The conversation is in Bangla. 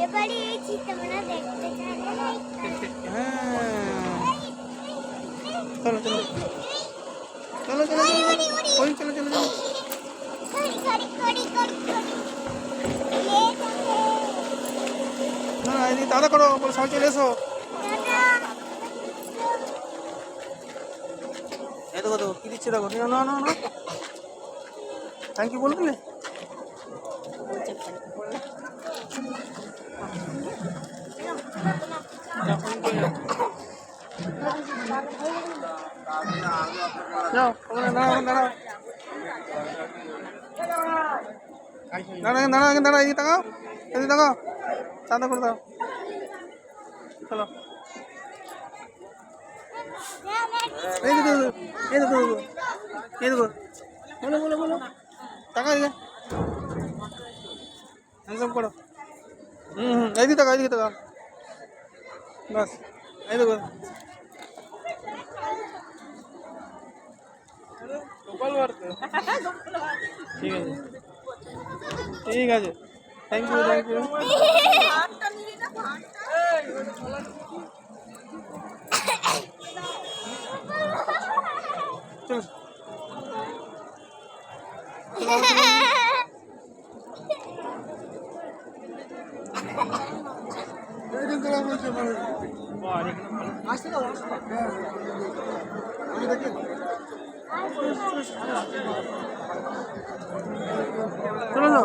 এবারে এই তোমরা দেখতে চাইলে লাইক চলো চলো চলো চলো ওই চলো চলো চলো না এদিকে দাদা করো সবাই চলে এসো এই দেখো দেখো কি দিচ্ছে দেখো না না না থ্যাংক ইউ বলে দিলে যাও দাঁড়াও দাঁড়াও দাঁড়া দাঁড়া এদিকে তাকাও এদিকে তাকাও চাঁদা করে দাও চলো এই দেখো এই দেখো এই দেখো বলো বলো বলো টাকা দিকে হ্যান্ডসাম করো এইদিকে টাকা বাস এই দেখো ঠিক আছে থ্যাংক ইউ চলো চলো